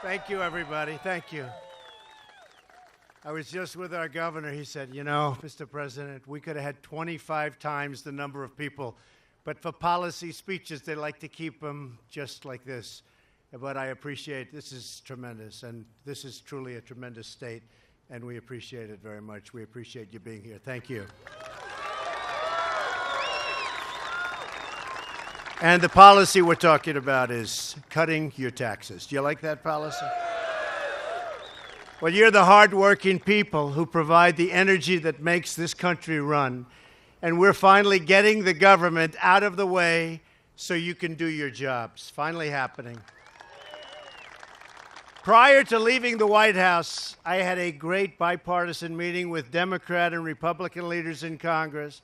Thank you, everybody. Thank you. I was just with our governor. He said, you know, Mr. President, we could have had 25 times the number of people, but for policy speeches, they like to keep them just like this. But I appreciate, this is tremendous, and this is truly a tremendous state, and we appreciate it very much. We appreciate you being here. Thank you. And the policy we're talking about is cutting your taxes. Do you like that policy? Well, you're the hardworking people who provide the energy that makes this country run. And we're finally getting the government out of the way so you can do your jobs. Finally happening. Prior to leaving the White House, I had a great bipartisan meeting with Democrat and Republican leaders in Congress.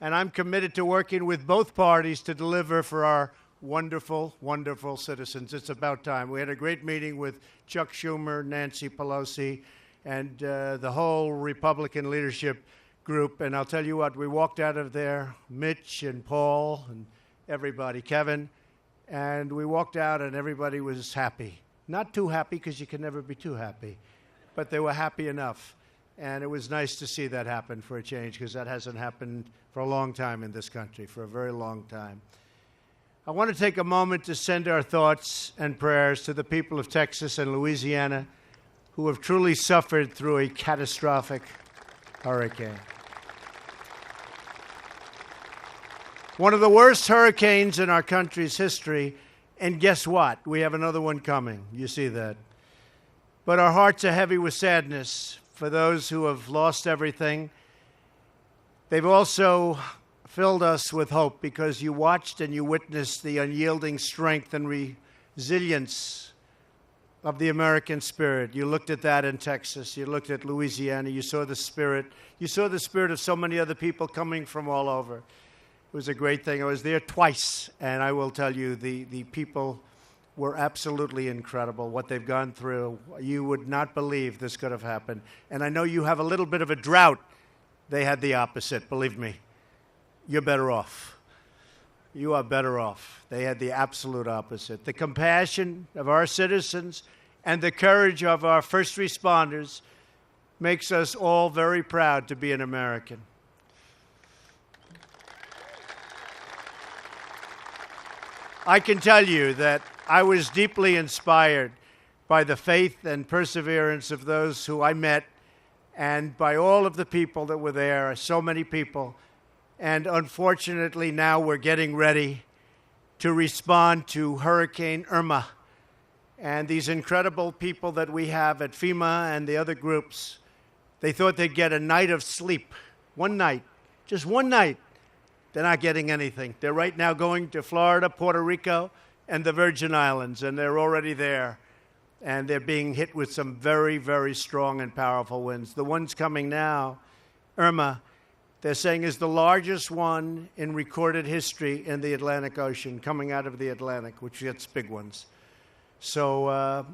And I'm committed to working with both parties to deliver for our wonderful, wonderful citizens. It's about time. We had a great meeting with Chuck Schumer, Nancy Pelosi, and the whole Republican leadership group. And I'll tell you what, we walked out of there, Mitch and Paul and everybody, Kevin, and we walked out and everybody was happy. Not too happy, because you can never be too happy, but they were happy enough. And it was nice to see that happen for a change, because that hasn't happened for a long time in this country, for a very long time. I want to take a moment to send our thoughts and prayers to the people of Texas and Louisiana who have truly suffered through a catastrophic hurricane. One of the worst hurricanes in our country's history, and guess what? We have another one coming. You see that. But our hearts are heavy with sadness for those who have lost everything. They've also filled us with hope, because you watched and you witnessed the unyielding strength and resilience of the American spirit. You looked at that in Texas. You looked at Louisiana. You saw the spirit. You saw the spirit of so many other people coming from all over. It was a great thing. I was there twice, and I will tell you, the people were absolutely incredible, what they've gone through. You would not believe this could have happened. And I know you have a little bit of a drought. They had the opposite, believe me. You're better off. You are better off. They had the absolute opposite. The compassion of our citizens and the courage of our first responders makes us all very proud to be an American. I can tell you that I was deeply inspired by the faith and perseverance of those who I met, and by all of the people that were there, so many people. And unfortunately, now we're getting ready to respond to Hurricane Irma. And these incredible people that we have at FEMA and the other groups, they thought they'd get a night of sleep. One night. Just one night. They're not getting anything. They're right now going to Florida, Puerto Rico, and the Virgin Islands, and they're already there. And they're being hit with some very, very strong and powerful winds. The one's coming now, Irma, they're saying is the largest one in recorded history in the Atlantic Ocean, coming out of the Atlantic, which gets big ones. So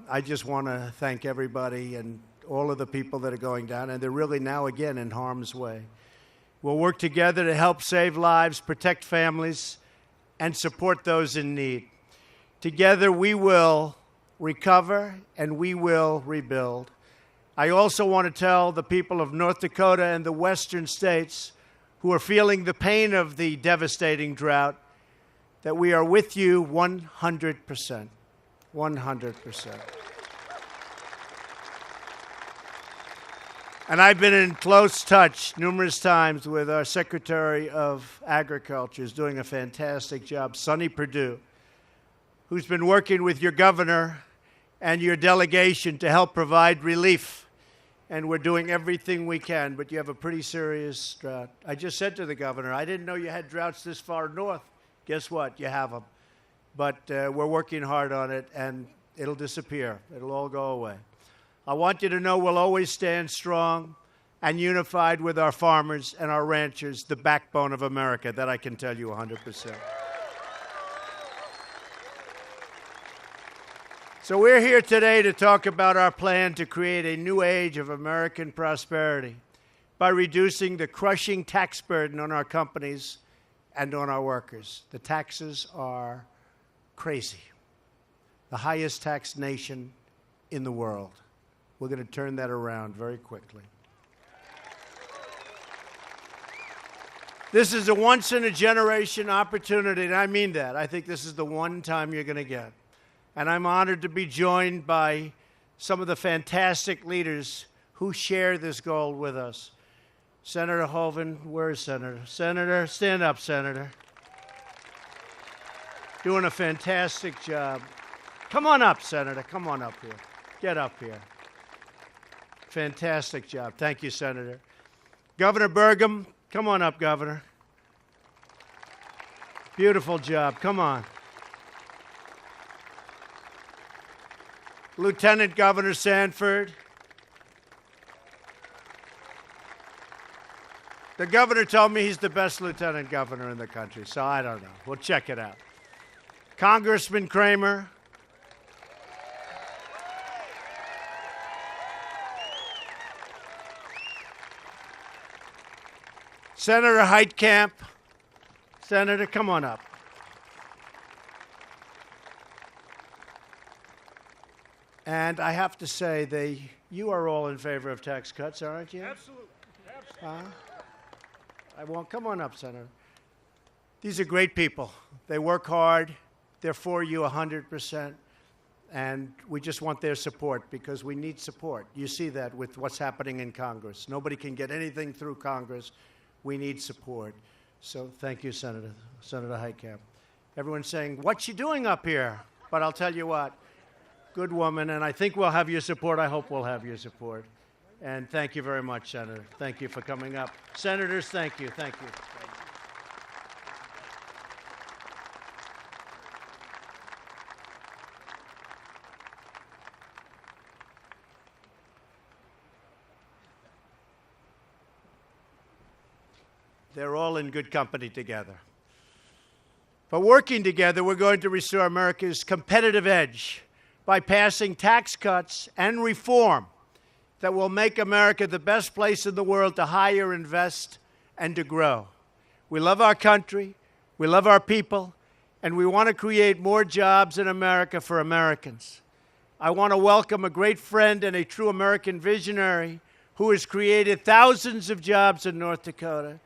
I just want to thank everybody and all of the people that are going down, and they're really now again in harm's way. We'll work together to help save lives, protect families, and support those in need. Together we will recover and we will rebuild. I also want to tell the people of North Dakota and the western states who are feeling the pain of the devastating drought that we are with you 100%. 100%. And I've been in close touch numerous times with our Secretary of Agriculture, who's doing a fantastic job, Sonny Perdue, who's been working with your governor and your delegation to help provide relief. And we're doing everything we can, but you have a pretty serious drought. I just said to the governor, I didn't know you had droughts this far north. Guess what? You have them. But we're working hard on it, and it'll disappear. It'll all go away. I want you to know we'll always stand strong and unified with our farmers and our ranchers, the backbone of America. That I can tell you 100%. So we're here today to talk about our plan to create a new age of American prosperity by reducing the crushing tax burden on our companies and on our workers. The taxes are crazy. The highest taxed nation in the world. We're going to turn that around very quickly. This is a once-in-a-generation opportunity, and I mean that. I think this is the one time you're going to get. And I'm honored to be joined by some of the fantastic leaders who share this goal with us. Senator Hoeven, where is Senator? Senator, stand up, Senator. Doing a fantastic job. Come on up, Senator. Come on up here. Get up here. Fantastic job. Thank you, Senator. Governor Burgum, come on up, Governor. Beautiful job. Come on. Lieutenant Governor Sanford. The governor told me he's the best lieutenant governor in the country, so I don't know. We'll check it out. Congressman Kramer. Senator Heitkamp. Senator, come on up. And I have to say, you are all in favor of tax cuts, aren't you? Absolutely. Come on up, Senator. These are great people. They work hard. They're for you 100%. And we just want their support because we need support. You see that with what's happening in Congress. Nobody can get anything through Congress. We need support. So thank you, Senator Heitkamp. Everyone's saying, what's she doing up here? But I'll tell you what, good woman, and I think we'll have your support. I hope we'll have your support. And thank you very much, Senator. Thank you for coming up. Senators, thank you. Thank you. They're all in good company together. But working together, we're going to restore America's competitive edge by passing tax cuts and reform that will make America the best place in the world to hire, invest, and to grow. We love our country, we love our people, and we want to create more jobs in America for Americans. I want to welcome a great friend and a true American visionary who has created thousands of jobs in North Dakota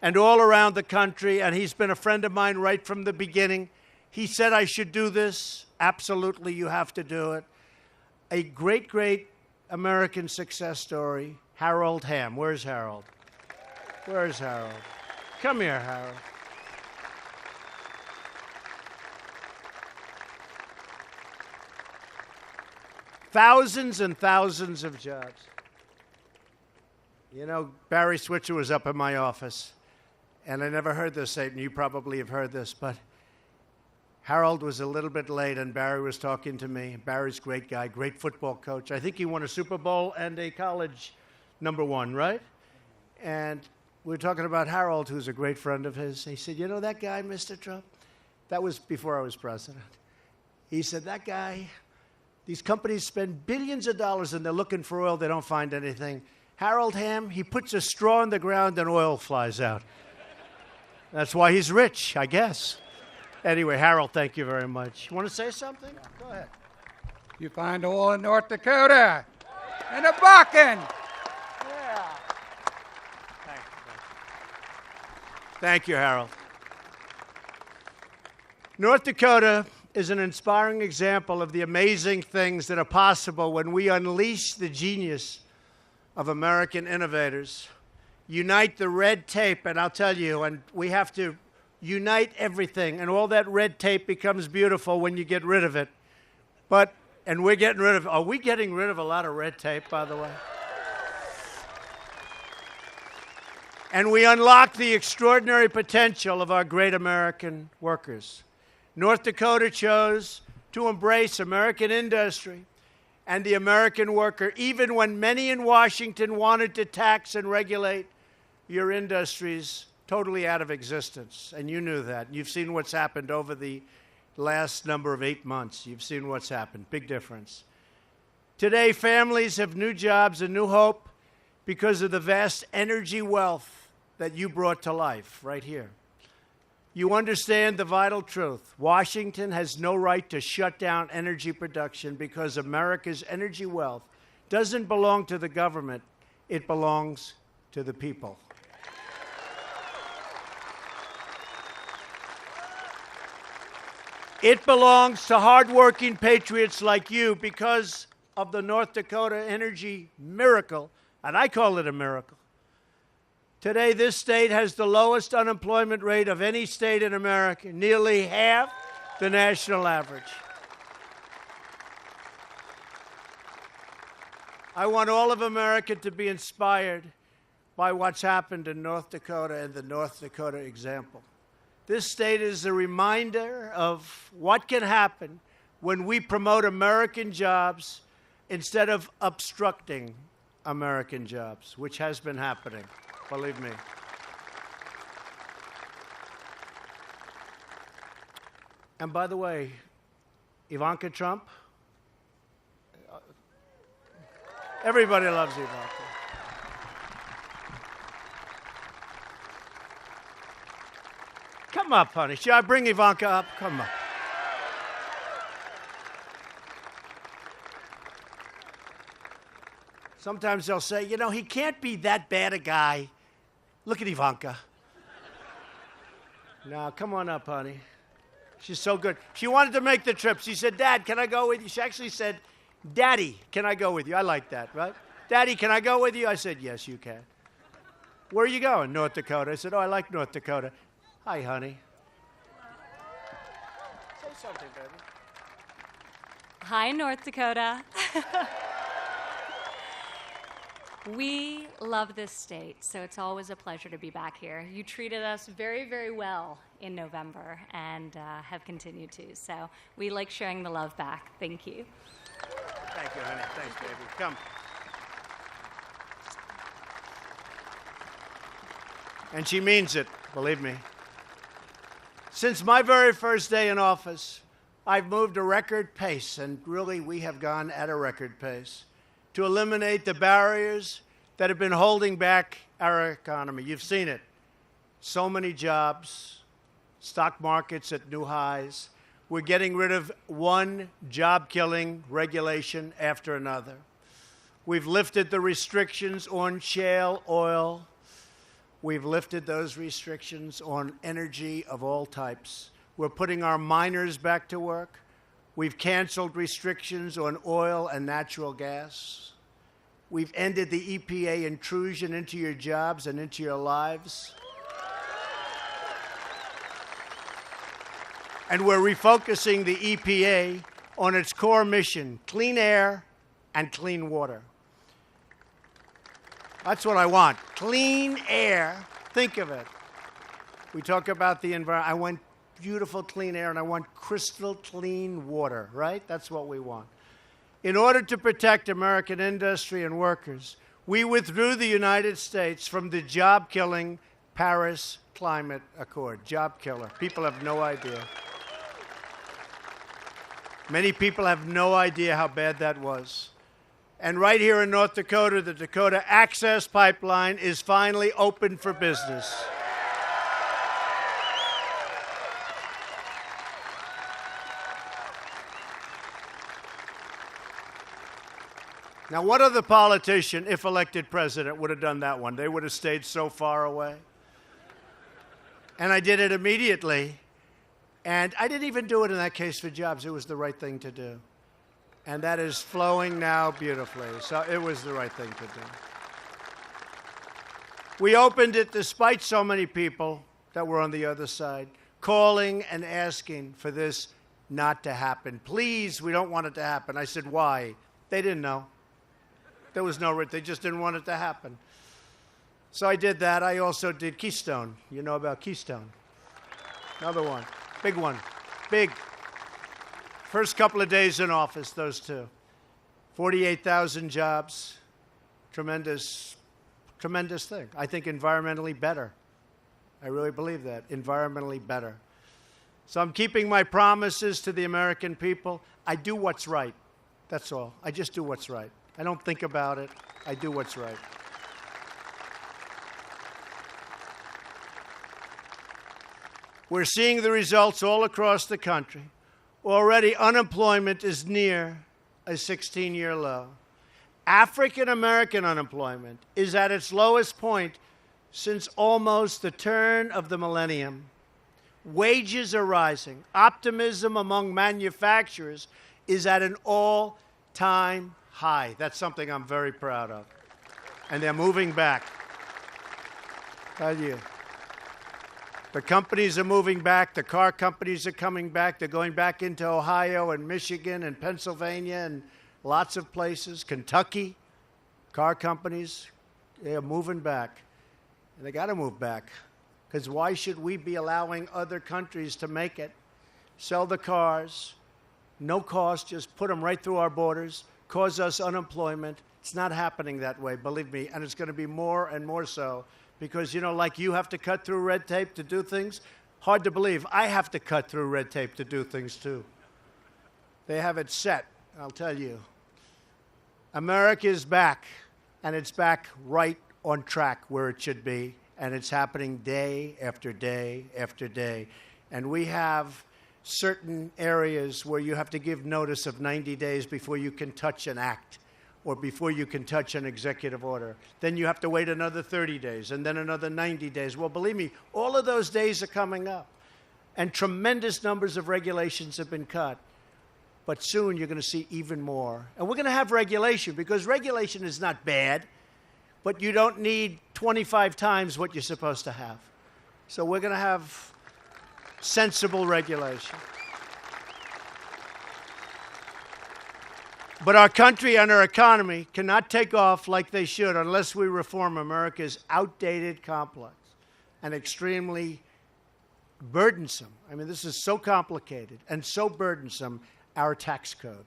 and all around the country, and he's been a friend of mine right from the beginning. He said I should do this. Absolutely, you have to do it. A great, great American success story, Harold Hamm. Where's Harold? Where's Harold? Come here, Harold. Thousands and thousands of jobs. You know, Barry Switzer was up in my office, and I never heard this, Satan. You probably have heard this, but Harold was a little bit late, and Barry was talking to me. Barry's a great guy, great football coach. I think he won a Super Bowl and a college #1, right? And we were talking about Harold, who's a great friend of his. He said, you know that guy, Mr. Trump? That was before I was president. He said, that guy, these companies spend billions of dollars, and they're looking for oil. They don't find anything. Harold Hamm, he puts a straw in the ground, and oil flies out. That's why he's rich, I guess. Anyway, Harold, thank you very much. You want to say something? Go ahead. You find oil in North Dakota and the Bakken. Yeah. Thank you, Harold. North Dakota is an inspiring example of the amazing things that are possible when we unleash the genius of American innovators, unite the red tape, and I'll tell you, and we have to unite everything, and all that red tape becomes beautiful when you get rid of it. And we're getting rid of, are we getting rid of a lot of red tape, by the way? And we unlock the extraordinary potential of our great American workers. North Dakota chose to embrace American industry and the American worker, even when many in Washington wanted to tax and regulate your industries totally out of existence. And you knew that. You've seen what's happened over the last number of 8 months. You've seen what's happened. Big difference. Today, families have new jobs and new hope because of the vast energy wealth that you brought to life right here. you understand the vital truth. Washington has no right to shut down energy production because America's energy wealth doesn't belong to the government. It belongs to the people. It belongs to hardworking patriots like you because of the North Dakota energy miracle, and I call it a miracle. Today, this state has the lowest unemployment rate of any state in America, nearly half the national average. I want all of America to be inspired by what's happened in North Dakota and the North Dakota example. This state is a reminder of what can happen when we promote American jobs instead of obstructing American jobs, which has been happening, believe me. And by the way, Ivanka Trump, everybody loves Ivanka. Come up, honey. Should I bring Ivanka up? Come on. Sometimes they'll say, you know, he can't be that bad a guy. Look at Ivanka. Now, come on up, honey. She's so good. She wanted to make the trip. She said, Dad, can I go with you? She actually said, Daddy, can I go with you? I like that, right? Daddy, can I go with you? I said, yes, you can. Where are you going? North Dakota. I said, oh, I like North Dakota. Hi, honey. Say something, baby. Hi, North Dakota. We love this state, so it's always a pleasure to be back here. You treated us very, very well in November and have continued to, so we like sharing the love back. Thank you. Thank you, honey. Thanks, baby. Come. And she means it, believe me. Since my very first day in office, I've moved a record pace, and really we have gone at a record pace, to eliminate the barriers that have been holding back our economy. You've seen it. So many jobs, stock markets at new highs. We're getting rid of one job-killing regulation after another. We've lifted the restrictions on shale oil. We've lifted those restrictions on energy of all types. We're putting our miners back to work. We've canceled restrictions on oil and natural gas. We've ended the EPA intrusion into your jobs and into your lives. And we're refocusing the EPA on its core mission, clean air and clean water. That's what I want, clean air. Think of it. We talk about the environment. I want beautiful clean air, and I want crystal clean water, right? That's what we want. In order to protect American industry and workers, we withdrew the United States from the job-killing Paris Climate Accord. Job killer. People have no idea. Many people have no idea how bad that was. And right here in North Dakota, the Dakota Access Pipeline is finally open for business. Now, what other politician, if elected president, would have done that one? They would have stayed so far away. And I did it immediately. And I didn't even do it in that case for jobs. It was the right thing to do. And that is flowing now beautifully. So it was the right thing to do. We opened it despite so many people that were on the other side, calling and asking for this not to happen. Please, we don't want it to happen. I said, why? They didn't know. There was no, they just didn't want it to happen. So I did that. I also did Keystone. You know about Keystone. Another one. Big one. Big. First couple of days in office, those two. 48,000 jobs. Tremendous, tremendous thing. I think environmentally better. I really believe that. Environmentally better. So I'm keeping my promises to the American people. I do what's right. That's all. I just do what's right. I don't think about it. I do what's right. We're seeing the results all across the country. Already, unemployment is near a 16-year low. African American unemployment is at its lowest point since almost the turn of the millennium. Wages are rising. Optimism among manufacturers is at an all-time high. That's something I'm very proud of. And they're moving back. Tell you. The companies are moving back. The car companies are coming back. They're going back into Ohio and Michigan and Pennsylvania and lots of places. Kentucky, car companies, they're moving back. And they got to move back. Because why should we be allowing other countries to make it? Sell the cars, no cost, just put them right through our borders, cause us unemployment. It's not happening that way, believe me. And it's going to be more and more so. Because, you know, like you have to cut through red tape to do things, hard to believe. I have to cut through red tape to do things, too. They have it set, I'll tell you. America is back, and it's back right on track where it should be, and it's happening day after day after day. And we have certain areas where you have to give notice of 90 days before you can touch an act, or before you can touch an executive order. Then you have to wait another 30 days, and then another 90 days. Well, believe me, all of those days are coming up. And tremendous numbers of regulations have been cut. But soon you're going to see even more. And we're going to have regulation, because regulation is not bad, but you don't need 25 times what you're supposed to have. So we're going to have sensible regulation. But our country and our economy cannot take off like they should unless we reform America's outdated, complex, and extremely burdensome. I mean, this is so complicated and so burdensome, our tax code.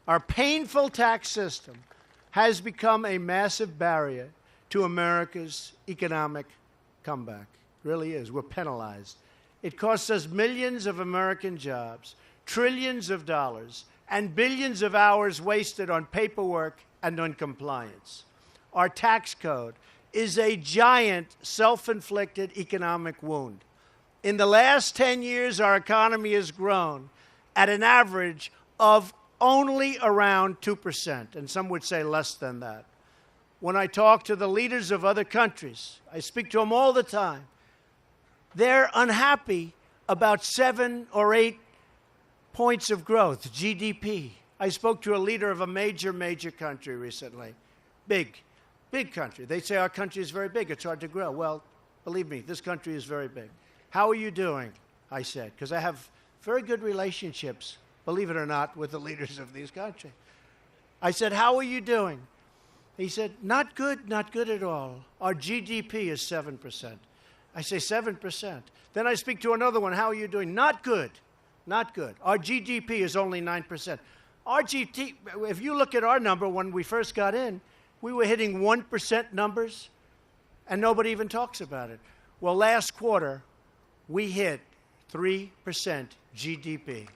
Our painful tax system has become a massive barrier to America's economic comeback. It really is. We're penalized. It costs us millions of American jobs, trillions of dollars, and billions of hours wasted on paperwork and on compliance. Our tax code is a giant self-inflicted economic wound. In the last 10 years, our economy has grown at an average of only around 2%, and some would say less than that. When I talk to the leaders of other countries, I speak to them all the time, they're unhappy about 7 or 8 points of growth, GDP. I spoke to a leader of a major country recently. Big country. They say our country is very big. It's hard to grow. Well, believe me, this country is very big. How are you doing? I said, because I have very good relationships, believe it or not, with the leaders of these countries. I said, how are you doing? He said, not good at all. Our GDP is 7%. I say 7%. Then I speak to another one. How are you doing? Not good. Not good. Our GDP is only 9%. Our GDP, if you look at our number when we first got in, we were hitting 1% numbers, and nobody even talks about it. Well, last quarter, we hit 3% GDP.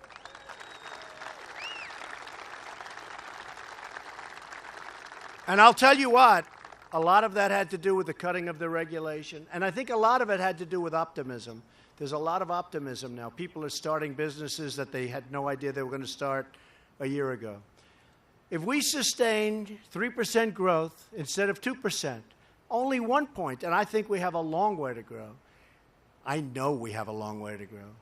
And I'll tell you what, a lot of that had to do with the cutting of the regulation, and I think a lot of it had to do with optimism. There's a lot of optimism now. People are starting businesses that they had no idea they were going to start a year ago. If we sustained 3% growth instead of 2%, only 1 point, and I think we have a long way to grow. I know we have a long way to grow.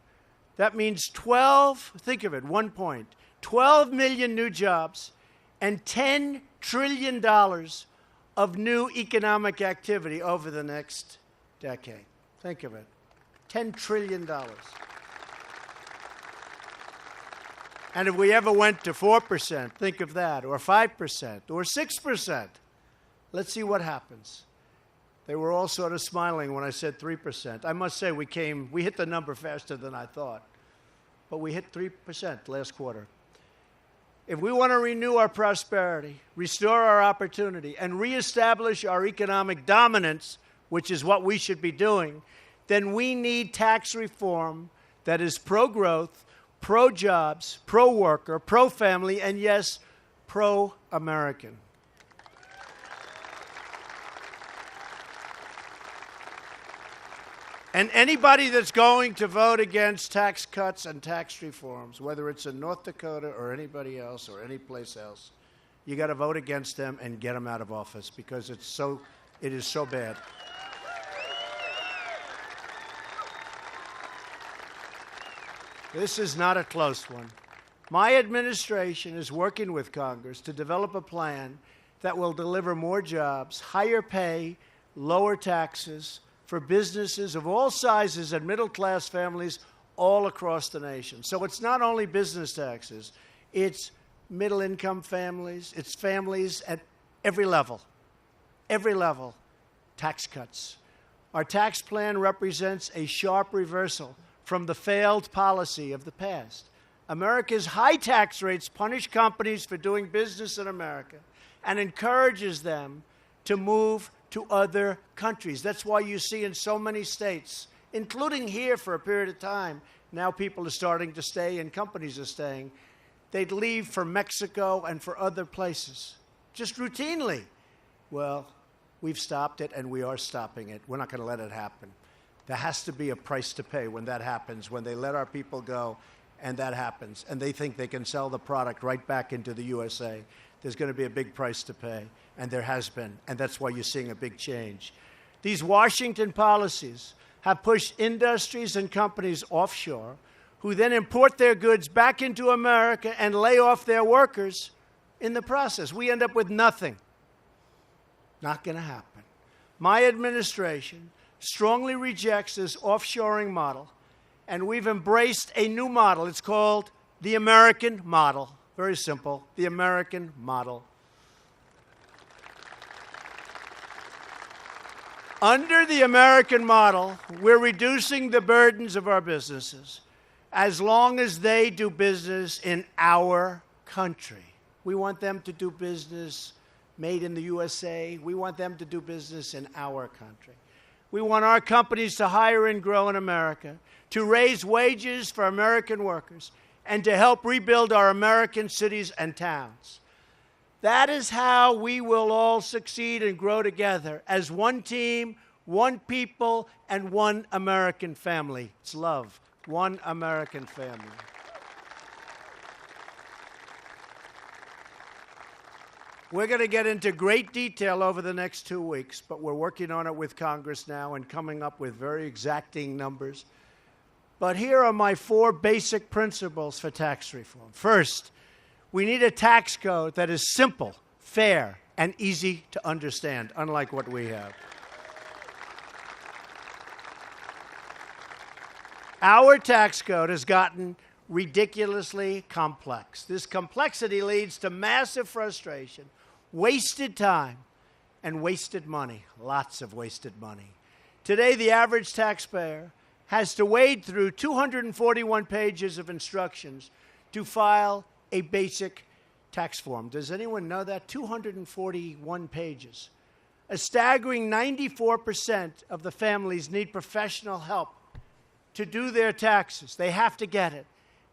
That means 12, think of it, 1 point, 12 million new jobs and $10 trillion of new economic activity over the next decade. Think of it. $10 trillion. And if we ever went to 4%, think of that, or 5%, or 6%, let's see what happens. They were all sort of smiling when I said 3%. I must say we hit the number faster than I thought. But we hit 3% last quarter. If we want to renew our prosperity, restore our opportunity, and reestablish our economic dominance, which is what we should be doing, then we need tax reform that is pro-growth, pro-jobs, pro-worker, pro-family, and yes, pro-American. And anybody that's going to vote against tax cuts and tax reforms, whether it's in North Dakota or anybody else or any place else, you got to vote against them and get them out of office because it is so bad. This is not a close one. My administration is working with Congress to develop a plan that will deliver more jobs, higher pay, lower taxes for businesses of all sizes and middle-class families all across the nation. So it's not only business taxes, it's middle-income families, it's families at every level, tax cuts. Our tax plan represents a sharp reversal from the failed policy of the past. America's high tax rates punish companies for doing business in America and encourages them to move to other countries. That's why you see in so many states, including here for a period of time, now people are starting to stay and companies are staying. They'd leave for Mexico and for other places, just routinely. Well, we've stopped it and we are stopping it. We're not going to let it happen. There has to be a price to pay when that happens, when they let our people go and that happens, and they think they can sell the product right back into the USA. There's going to be a big price to pay, and there has been, and that's why you're seeing a big change. These Washington policies have pushed industries and companies offshore, who then import their goods back into America and lay off their workers in the process. We end up with nothing. Not going to happen. My administration strongly rejects this offshoring model, and we've embraced a new model. It's called the American model. Very simple, the American model. Under the American model, we're reducing the burdens of our businesses as long as they do business in our country. We want them to do business made in the USA. We want them to do business in our country. We want our companies to hire and grow in America, to raise wages for American workers, and to help rebuild our American cities and towns. That is how we will all succeed and grow together as one team, one people, and one American family. It's love, one American family. We're going to get into great detail over the next 2 weeks, but we're working on it with Congress now and coming up with very exacting numbers. But here are my 4 basic principles for tax reform. First, we need a tax code that is simple, fair, and easy to understand, unlike what we have. Our tax code has gotten ridiculously complex. This complexity leads to massive frustration, wasted time, and wasted money, lots of wasted money. Today, the average taxpayer has to wade through 241 pages of instructions to file a basic tax form. Does anyone know that? 241 pages. A staggering 94% of the families need professional help to do their taxes. They have to get it,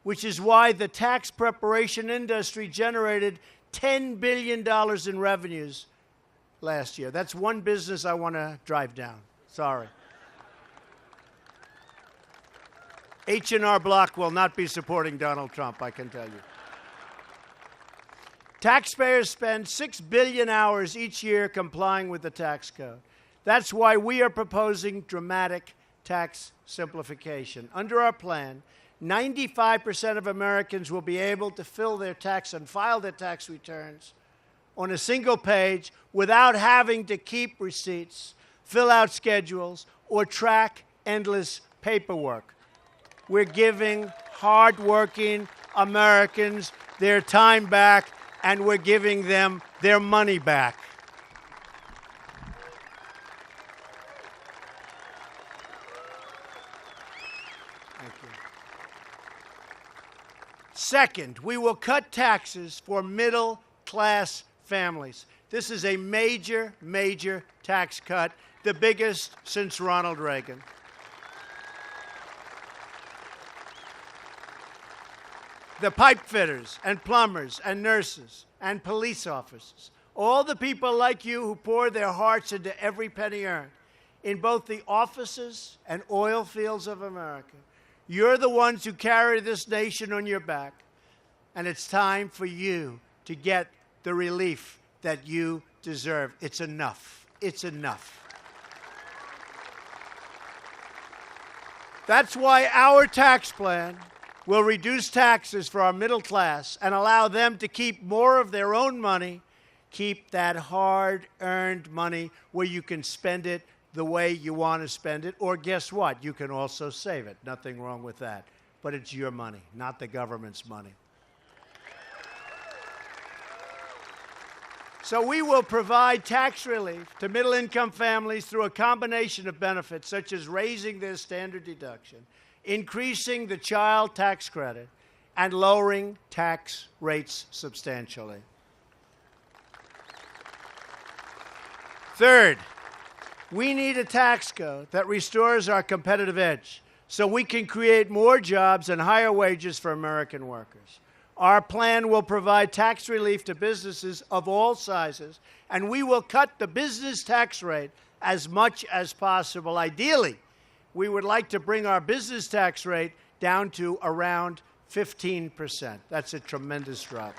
which is why the tax preparation industry generated $10 billion in revenues last year. That's one business I want to drive down. Sorry. H&R Block will not be supporting Donald Trump, I can tell you. Taxpayers spend 6 billion hours each year complying with the tax code. That's why we are proposing dramatic tax simplification. Under our plan, 95% of Americans will be able to fill their tax and file their tax returns on a single page without having to keep receipts, fill out schedules, or track endless paperwork. We're giving hardworking Americans their time back, and we're giving them their money back. Thank you. Second, we will cut taxes for middle-class families. This is a major, major tax cut, the biggest since Ronald Reagan. The pipe fitters and plumbers and nurses and police officers, all the people like you who pour their hearts into every penny earned, in both the offices and oil fields of America. You're the ones who carry this nation on your back, and it's time for you to get the relief that you deserve. It's enough. It's enough. That's why our tax plan will reduce taxes for our middle class and allow them to keep more of their own money, keep that hard-earned money where you can spend it the way you want to spend it, or guess what? You can also save it. Nothing wrong with that. But it's your money, not the government's money. So we will provide tax relief to middle-income families through a combination of benefits, such as raising their standard deduction, increasing the child tax credit, and lowering tax rates substantially. Third, we need a tax code that restores our competitive edge so we can create more jobs and higher wages for American workers. Our plan will provide tax relief to businesses of all sizes, and we will cut the business tax rate as much as possible. Ideally, we would like to bring our business tax rate down to around 15%. That's a tremendous drop.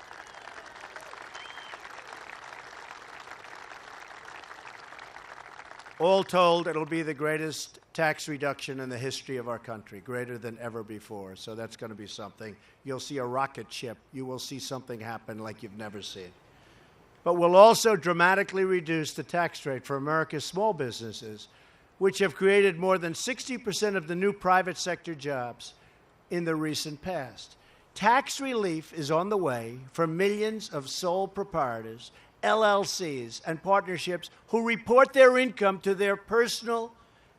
All told, it'll be the greatest tax reduction in the history of our country, greater than ever before. So that's going to be something. You'll see a rocket ship. You will see something happen like you've never seen. But we'll also dramatically reduce the tax rate for America's small businesses, which have created more than 60% of the new private sector jobs in the recent past. Tax relief is on the way for millions of sole proprietors, LLCs, and partnerships who report their income to their personal,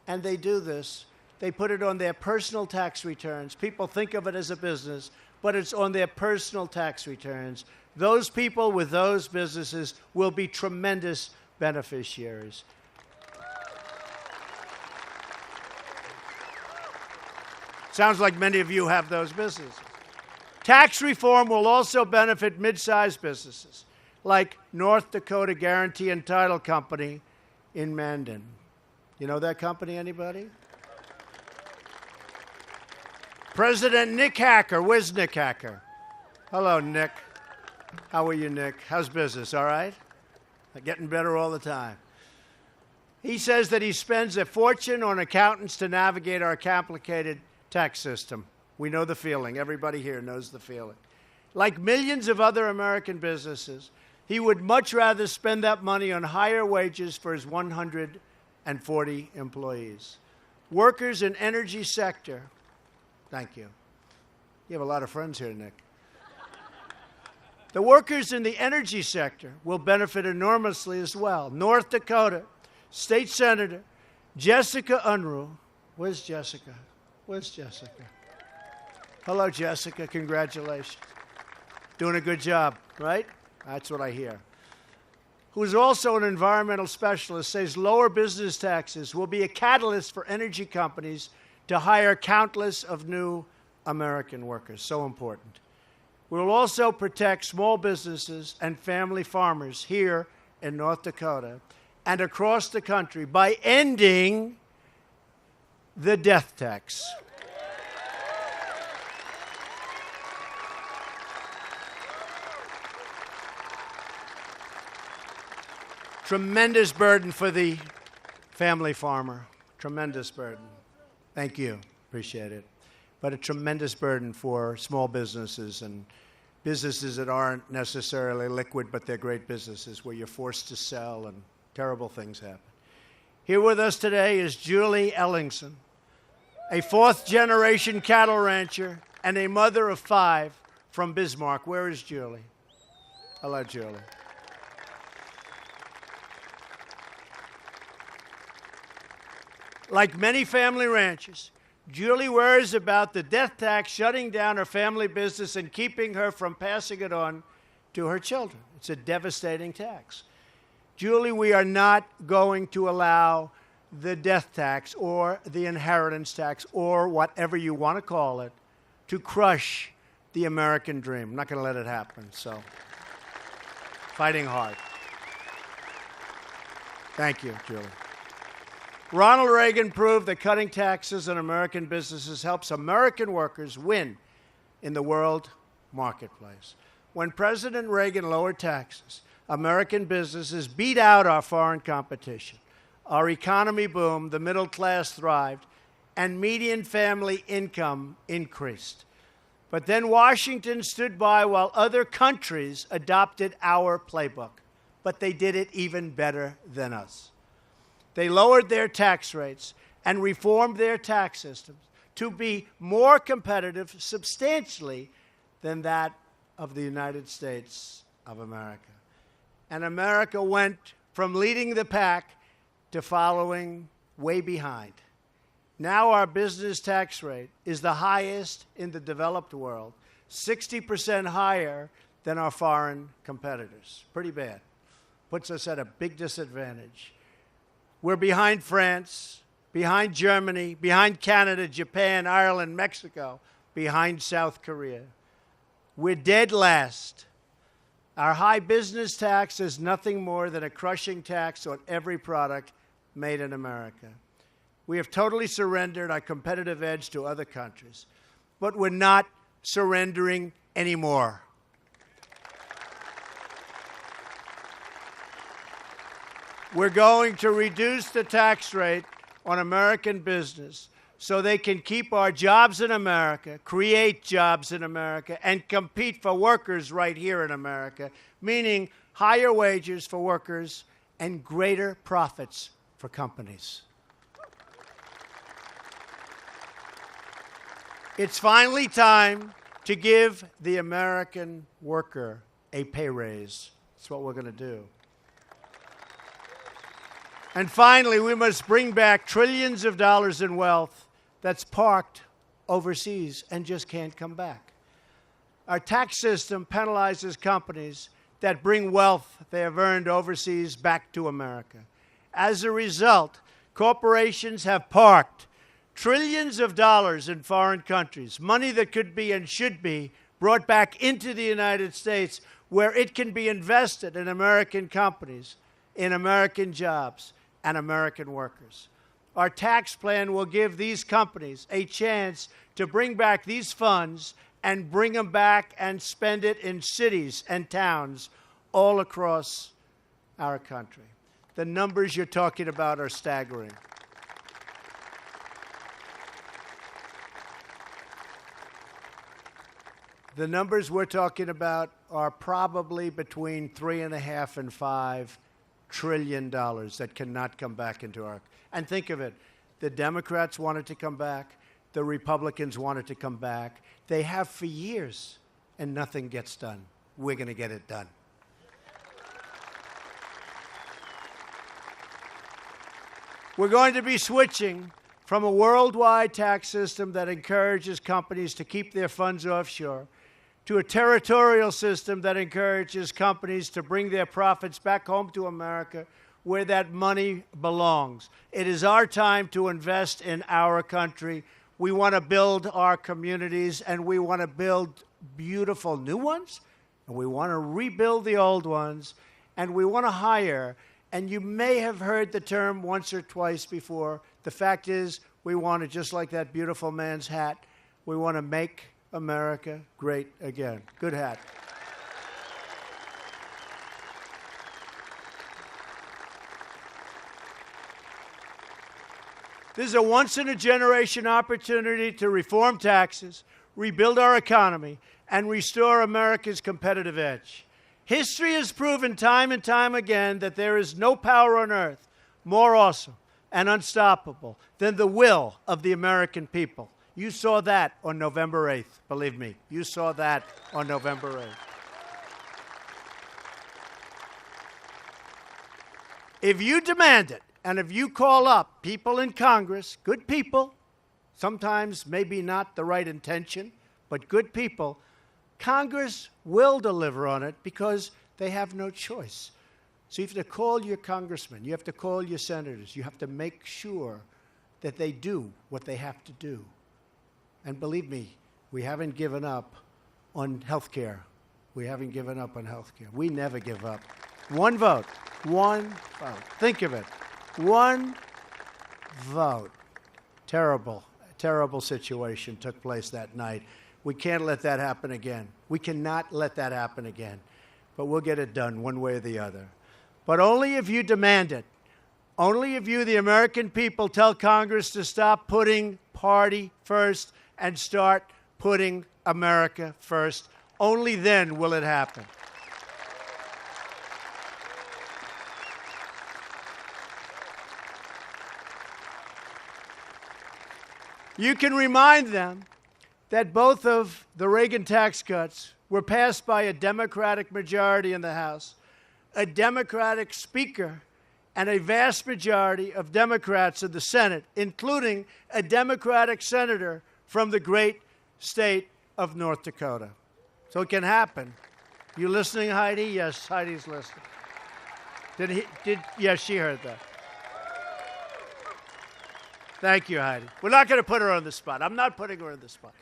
and they do this, they put it on their personal tax returns. People think of it as a business, but it's on their personal tax returns. Those people with those businesses will be tremendous beneficiaries. Sounds like many of you have those businesses. Tax reform will also benefit mid-sized businesses like North Dakota Guarantee and Title Company in Mandan. You know that company, anybody? President Nick Hacker. Where's Nick Hacker? Hello, Nick. How are you, Nick? How's business, all right? Getting better all the time. He says that he spends a fortune on accountants to navigate our complicated tax system. We know the feeling. Everybody here knows the feeling. Like millions of other American businesses, he would much rather spend that money on higher wages for his 140 employees. Workers in energy sector. Thank you. You have a lot of friends here, Nick. The workers in the energy sector will benefit enormously as well. North Dakota State Senator Jessica Unruh. Where's Jessica? Where's Jessica? Hello, Jessica. Congratulations. Doing a good job, right? That's what I hear. Who's also an environmental specialist, says lower business taxes will be a catalyst for energy companies to hire countless of new American workers. So important. We will also protect small businesses and family farmers here in North Dakota and across the country by ending the death tax. Tremendous burden for the family farmer. Tremendous burden. Thank you. Appreciate it. But a tremendous burden for small businesses and businesses that aren't necessarily liquid, but they're great businesses where you're forced to sell and terrible things happen. Here with us today is Julie Ellingson, a fourth-generation cattle rancher and a mother of 5 from Bismarck. Where is Julie? Hello, Julie. Like many family ranchers, Julie worries about the death tax shutting down her family business and keeping her from passing it on to her children. It's a devastating tax. Julie, we are not going to allow the death tax or the inheritance tax or whatever you want to call it to crush the American dream. I'm not going to let it happen, so fighting hard. Thank you, Julie. Ronald Reagan proved that cutting taxes on American businesses helps American workers win in the world marketplace. When President Reagan lowered taxes, American businesses beat out our foreign competition. Our economy boomed, the middle class thrived, and median family income increased. But then Washington stood by while other countries adopted our playbook. But they did it even better than us. They lowered their tax rates and reformed their tax systems to be more competitive substantially than that of the United States of America. And America went from leading the pack to following way behind. Now our business tax rate is the highest in the developed world, 60% higher than our foreign competitors. Pretty bad. Puts us at a big disadvantage. We're behind France, behind Germany, behind Canada, Japan, Ireland, Mexico, behind South Korea. We're dead last. Our high business tax is nothing more than a crushing tax on every product made in America. We have totally surrendered our competitive edge to other countries, but we're not surrendering anymore. We're going to reduce the tax rate on American business so they can keep our jobs in America, create jobs in America, and compete for workers right here in America, meaning higher wages for workers and greater profits for companies. It's finally time to give the American worker a pay raise. That's what we're going to do. And finally, we must bring back trillions of dollars in wealth that's parked overseas and just can't come back. Our tax system penalizes companies that bring wealth they have earned overseas back to America. As a result, corporations have parked trillions of dollars in foreign countries, money that could be and should be brought back into the United States where it can be invested in American companies, in American jobs, and American workers. Our tax plan will give these companies a chance to bring back these funds and bring them back and spend it in cities and towns all across our country. The numbers you're talking about are staggering. The numbers we're talking about are probably between $3.5 and $5 trillion that cannot come back into our. And think of it, the Democrats wanted to come back, the Republicans wanted to come back. They have for years, and nothing gets done. We're going to get it done. We're going to be switching from a worldwide tax system that encourages companies to keep their funds offshore to a territorial system that encourages companies to bring their profits back home to America where that money belongs. It is our time to invest in our country. We want to build our communities, and we want to build beautiful new ones, and we want to rebuild the old ones, and we want to hire. And you may have heard the term once or twice before. The fact is, we want to, just like that beautiful man's hat, we want to make America great again. Good hat. This is a once-in-a-generation opportunity to reform taxes, rebuild our economy, and restore America's competitive edge. History has proven time and time again that there is no power on earth more awesome and unstoppable than the will of the American people. You saw that on November 8th, believe me. You saw that on November 8th. If you demand it, and if you call up people in Congress, good people, sometimes maybe not the right intention, but good people, Congress will deliver on it because they have no choice. So you have to call your congressmen, you have to call your senators, you have to make sure that they do what they have to do. And believe me, we haven't given up on health care. We haven't given up on health care. We never give up. One vote. One vote. Think of it. One vote. Terrible, terrible situation took place that night. We can't let that happen again. We cannot let that happen again. But we'll get it done one way or the other. But only if you demand it. Only if you, the American people, tell Congress to stop putting party first and start putting America first. Only then will it happen. You can remind them that both of the Reagan tax cuts were passed by a Democratic majority in the House, a Democratic Speaker, and a vast majority of Democrats in the Senate, including a Democratic senator from the great state of North Dakota. So it can happen. You listening, Heidi? Yes, Heidi's listening. Yes, she heard that. Thank you, Heidi. We're not going to put her on the spot. I'm not putting her on the spot.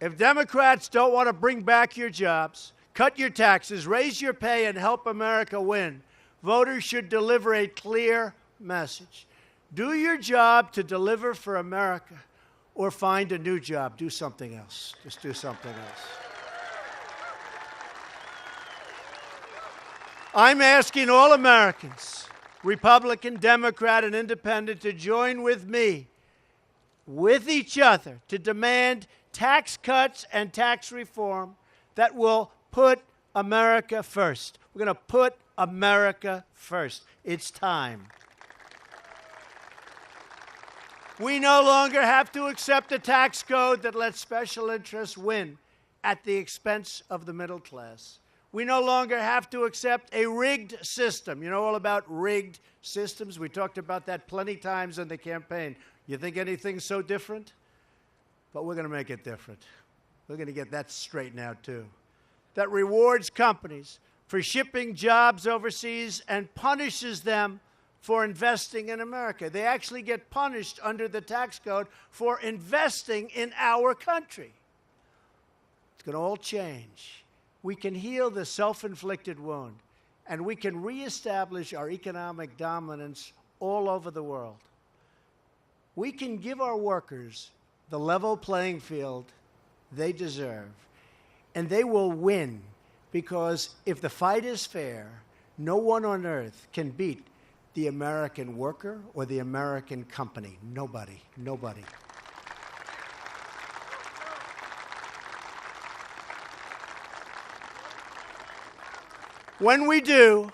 If Democrats don't want to bring back your jobs, cut your taxes, raise your pay, and help America win, voters should deliver a clear message. Do your job to deliver for America, or find a new job. Do something else. Just do something else. I'm asking all Americans, Republican, Democrat, and Independent, to join with me, with each other, to demand tax cuts and tax reform that will put America first. We're going to put America first. It's time. We no longer have to accept a tax code that lets special interests win at the expense of the middle class. We no longer have to accept a rigged system. You know all about rigged systems? We talked about that plenty times in the campaign. You think anything's so different? But we're going to make it different. We're going to get that straightened out, too. That rewards companies for shipping jobs overseas and punishes them for investing in America. They actually get punished under the tax code for investing in our country. It's going to all change. We can heal the self-inflicted wound, and we can reestablish our economic dominance all over the world. We can give our workers the level playing field they deserve, and they will win, because if the fight is fair, no one on earth can beat the American worker or the American company. Nobody. Nobody. When we do,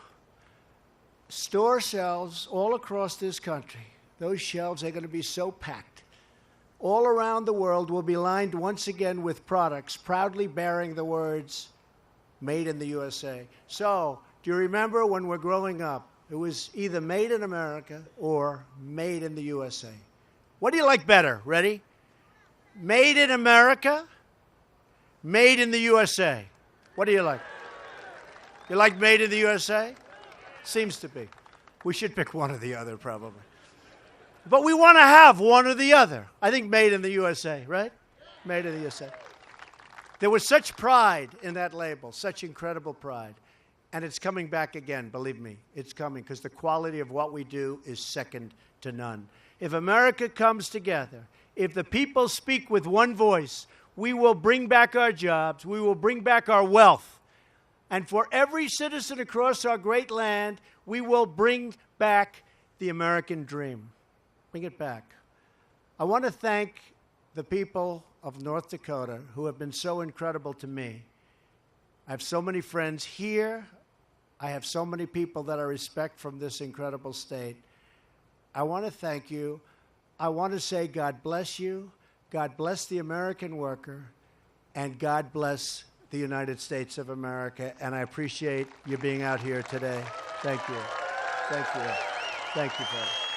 store shelves all across this country, those shelves are going to be so packed. All around the world will be lined once again with products proudly bearing the words, "Made in the USA." So, do you remember when we're growing up, it was either made in America or made in the USA? What do you like better? Ready? Made in America, made in the USA. What do you like? You like made in the USA? Seems to be. We should pick one or the other, probably. But we want to have one or the other. I think made in the USA, right? Made in the USA. There was such pride in that label, such incredible pride. And it's coming back again, believe me. It's coming, because the quality of what we do is second to none. If America comes together, if the people speak with one voice, we will bring back our jobs, we will bring back our wealth. And for every citizen across our great land, we will bring back the American dream. Bring it back. I want to thank the people of North Dakota who have been so incredible to me. I have so many friends here. I have so many people that I respect from this incredible state. I want to thank you. I want to say God bless you, God bless the American worker, and God bless the United States of America. And I appreciate you being out here today. Thank you. Thank you. Thank you, folks.